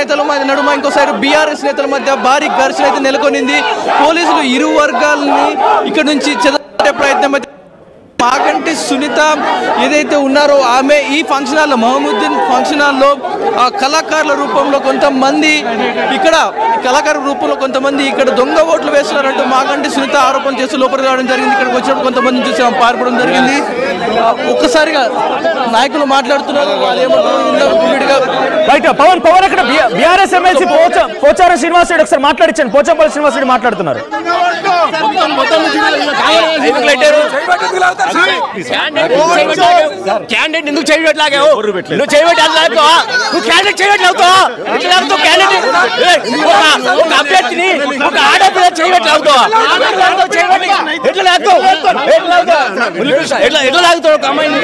నేతల నడుమ ఇంకో సైడ్ బీఆర్ఎస్ నేతల మధ్య భారీ ఘర్షణ అయితే నెలకొనింది. పోలీసులు ఇరు వర్గాలని ఇక్కడ నుంచి చెదరగొట్టే ప్రయత్నం అయితే మాగంటి సునీత ఏదైతే ఉన్నారో ఆమె ఈ ఫంక్షన్ హాల్లో మహమూద్దీన్ ఫంక్షన్ హాల్లో కళాకారుల రూపంలో కొంతమంది ఇక్కడ దొంగ ఓట్లు వేస్తున్నారంటూ మాగంటి సునీత ఆరోపణ చేస్తూ లోపలికి రావడం జరిగింది. ఇక్కడికి వచ్చినప్పుడు కొంతమంది చూసి పారిపోవడం జరిగింది. ఒక్కసారిగా నాయకులు మాట్లాడుతున్నారు. పవన్ అక్కడ బీఆర్ఎస్ ఎమ్మెల్సీ పోచారం శ్రీనివాస్ రెడ్డి ఒకసారి మాట్లాడించాను. పోచంపల్లి శ్రీనివాస్ రెడ్డి మాట్లాడుతున్నారు. క్యాండిడేట్ ఎందుకు చేయట్లేవు? నువ్వు చేయబెట్టావు, నువ్వు క్యాండిడేట్ చేయబెట్టావుతావు, ఒక అభ్యర్థిని ఒక ఆడపిల్ల చేయబెట్టావుతావు, ఎట్లా లాగుతావు? ఎట్లా లాగుతావు ఒక అమ్మాయిని?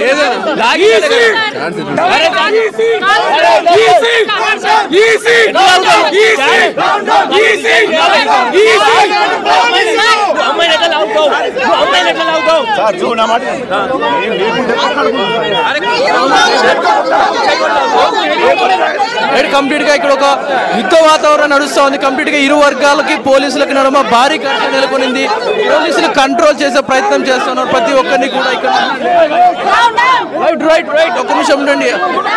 అమ్మాయిని ఎట్లా లాగుతావు? అమ్మాయిని ఎట్లా లాగుతావు? కంప్లీట్ గా ఇక్కడ ఒక యుద్ధ వాతావరణం నడుస్తా ఉంది. కంప్లీట్ గా ఇరు వర్గాలకి పోలీసులకు నడుమ భారీ ఘర్షణ నెలకొనింది. పోలీసులు కంట్రోల్ చేసే ప్రయత్నం చేస్తున్నారు ప్రతి ఒక్కరిని కూడా. ఇక్కడ రైట్ ఒక్క నిమిషం ఉండండి.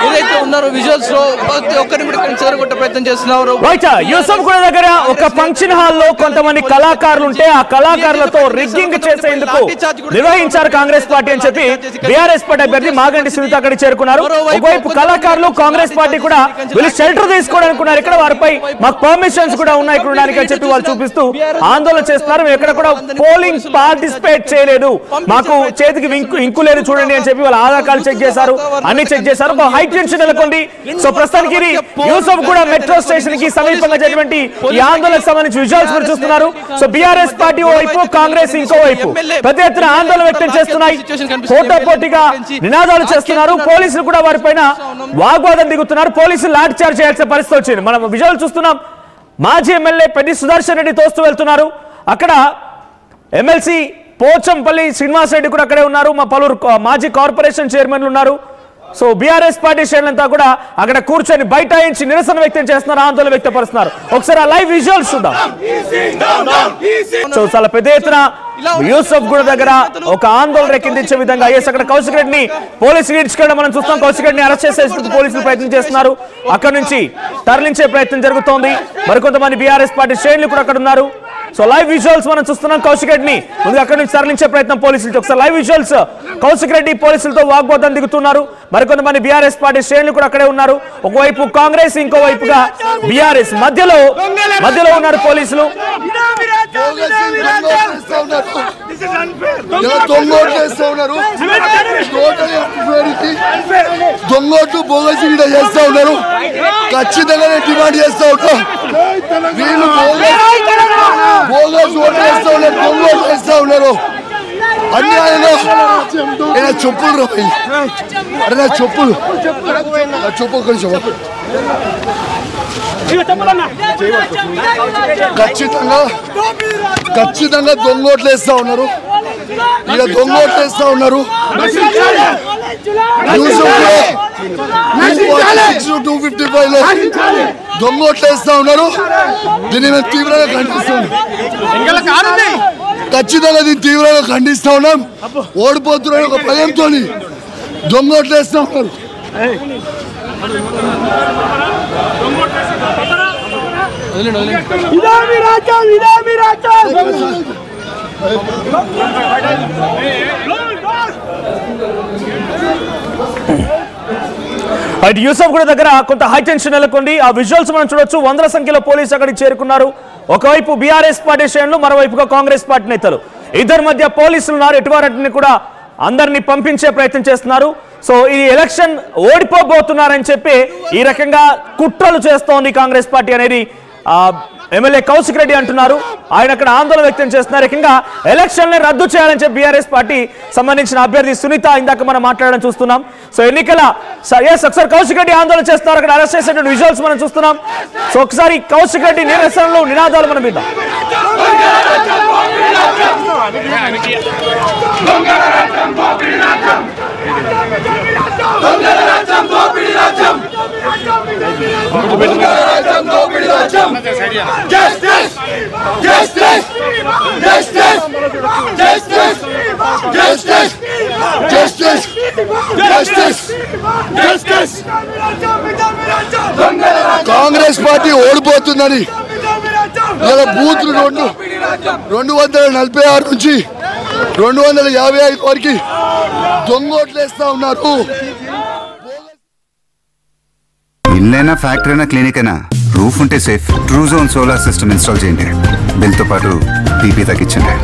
ఏదైతే ఉన్నారో విజువల్స్ లో ప్రతి ఒక్కరిని కూడా చెదరగొట్టే ప్రయత్నం చేస్తున్నారు. యూసఫ్ కూడా దగ్గర ఒక ఫంక్షన్ హాల్లో కొంతమంది కళాకారులు ఉంటే ఆ కళాకారులతో రిగ్గింగ్ చేసేందుకు నిర్వహించారు కాంగ్రెస్ పార్టీ అని చెప్పి బీఆర్ఎస్ పార్టీ అభ్యర్థి మాగంటి సునీత అక్కడికి చేరుకున్నారు. ఒకవైపు కళాకారులు కాంగ్రెస్ పార్టీ కూడా వీళ్ళు షెల్టర్ తీసుకోవడానికి ఇక్కడ వారిపై మాకు పర్మిషన్స్ కూడా ఉన్నాయి ఇక్కడ ఉండడానికి అని చెప్పి వాళ్ళు చూపిస్తూ ఆందోళన చేస్తున్నారు. మేము ఎక్కడ కూడా పోలింగ్ పార్టిసిపేట్ చేయలేదు, మాకు చేతికి ఇంకు లేదు చూడండి అని చెప్పి వాళ్ళ ఆధార్ కార్డు చెక్ చేశారు, అన్ని చెక్ చేశారు. హై టెన్షన్ నెలకొంది. సో ప్రస్తుతానికి యూసఫ్ కూడా మెట్రో స్టేషన్ కి సమీపంగా జరిగినటువంటి ఈ ఆందోళనకు సంబంధించి విజువల్స్ మీరు చూస్తున్నారు. సో బీఆర్ఎస్ పార్టీ వైపు, కాంగ్రెస్ ఇంకో వైపు పెద్ద ఎత్తున ఆందోళన వ్యక్తం చేస్తున్నాయి. పోటాపోటీగా నినాదాలు చేస్తున్నారు. పోలీసులు కూడా వారిపైన వాగ్వాదం దిగుతున్నారు. పోలీసులు లాఠీ చార్జ్ చేయాల్సిన పరిస్థితి వచ్చింది. మనం విజువల్ చూస్తున్నాం. మాజీ ఎమ్మెల్యే పెద్ది సుదర్శన్ రెడ్డి తోస్తూ వెళ్తున్నారు. అక్కడ ఎమ్మెల్సీ పోచంపల్లి శ్రీనివాస్ రెడ్డి కూడా అక్కడే ఉన్నారు. మా పలువురు మాజీ కార్పొరేషన్ చైర్మన్లు ఉన్నారు. సో బీఆర్ఎస్ పార్టీ శ్రేణులంతా కూడా అక్కడ కూర్చొని బైఠాయించి నిరసన వ్యక్తం చేస్తున్నారు, ఆందోళన వ్యక్తపరుస్తున్నారు. ఒకసారి ఆ లైవ్ విజువల్స్ చూద్దాం. సో చాలా పెద్ద ఎత్తున యూసఫ్ గూడ దగ్గర ఒక ఆందోళన రేకెత్తించే విధంగా అక్కడ కౌశిక్ రెడ్డిని పోలీసులు ఈడ్చుకెళ్ళడం మనం చూస్తాం. కౌశిక్ రెడ్డిని అరెస్ట్ చేసేందుకు పోలీసులు ప్రయత్నం చేస్తున్నారు. అక్కడ నుంచి తరలించే ప్రయత్నం జరుగుతోంది. మరికొంతమంది బీఆర్ఎస్ పార్టీ శ్రేణులు కూడా అక్కడ ఉన్నారు. సో లైవ్ విజువల్స్ మనం చూస్తున్నాం. కౌశిక్ రెడ్డిని ముందుగా అక్కడి నుంచి తరలించే ప్రయత్నం పోలీసులు. ఒకసారి లైవ్ విజువల్స్. కౌశిక్ రెడ్డి పోలీసులతో వాగ్వాదం దిగుతున్నారు. మరికొంతమంది బీఆర్ఎస్ పార్టీ శ్రేణులు కూడా అక్కడే ఉన్నారు. ఒకవైపు కాంగ్రెస్, ఇంకో వైపుగా బీఆర్ఎస్, మధ్యలో ఉన్నారు పోలీసులు. దొంగోట్లు బోగస్ చేస్తా ఉన్నారు. ఖచ్చితంగానే డిమాండ్ చేస్తా ఉంటాం. వీళ్ళు బోగస్ ఓట్లు వేస్తా ఉన్నారు, దొంగ ఓట్లు వేస్తా ఉన్నారు. అన్యాయంగా చెప్పులు రాయి. అరే నా చెప్పులు కొంచెం ఖచ్చితంగా దొంగ ఓట్లు వేస్తా ఉన్నారు. ఇక దొంగ ఓట్లు వేస్తా ఉన్నారు. 255 లో దొంగ ఓట్లు వేస్తా ఉన్నారు. దీన్ని మేము తీవ్రంగా ఖండిస్తున్నాం. ఖచ్చితంగా దీన్ని తీవ్రంగా ఖండిస్తా ఉన్నాం. ఓడిపోతున్న ఒక భయంతో దొంగ ఓట్లు వేస్తా ఉన్నారు. యూసఫ్ కూడా దగ్గర కొంత హై టెన్షన్ నెలకొంది. ఆ విజువల్స్ మనం చూడొచ్చు. వందల సంఖ్యలో పోలీసులు అక్కడికి చేరుకున్నారు. ఒకవైపు బీఆర్ఎస్ పార్టీ శ్రేణులు, మరోవైపుగా కాంగ్రెస్ పార్టీ నేతలు. ఇద్దరి మధ్య పోలీసులు ఉన్నారు. ఎటువారిని కూడా అందరినీ పంపించే ప్రయత్నం చేస్తున్నారు. సో ఈ ఎలక్షన్ ఓడిపోబోతున్నారని చెప్పి ఈ రకంగా కుట్రలు చేస్తోంది కాంగ్రెస్ పార్టీ అనేది ఎమ్మెల్యే కౌశిక్ రెడ్డి అంటున్నారు. ఆయన అక్కడ ఆందోళన వ్యక్తం చేస్తున్నారు. ఏకంగా ఎలక్షన్ రద్దు చేయాలని చెప్పి బీఆర్ఎస్ పార్టీ సంబంధించిన అభ్యర్థి సునీత ఇందాక మనం మాట్లాడడం చూస్తున్నాం. సో ఎన్నికల ఒకసారి కౌశిక్ రెడ్డి ఆందోళన చేస్తున్నారు. అక్కడ అరెస్ట్ చేసేటువంటి విజువల్స్ మనం చూస్తున్నాం. సో ఒకసారి కౌశిక్ రెడ్డి నిరసనలు, నినాదాలు మనం విద్దాం. దొంగల రాజ్యం కాంగ్రెస్ పార్టీ ఓడిపోతుందని ఇలా బూత్లు 246 నుంచి 255 వరకు దొంగోట్లేస్తా ఉన్నారు. ఇల్లైనా ఫ్యాక్టరీ అయినా క్లినిక్ అయినా రూఫ్ ఉంటే safe. True zone solar system install చేయండి. బిల్తో పాటు పీపీ తగ్గించండి.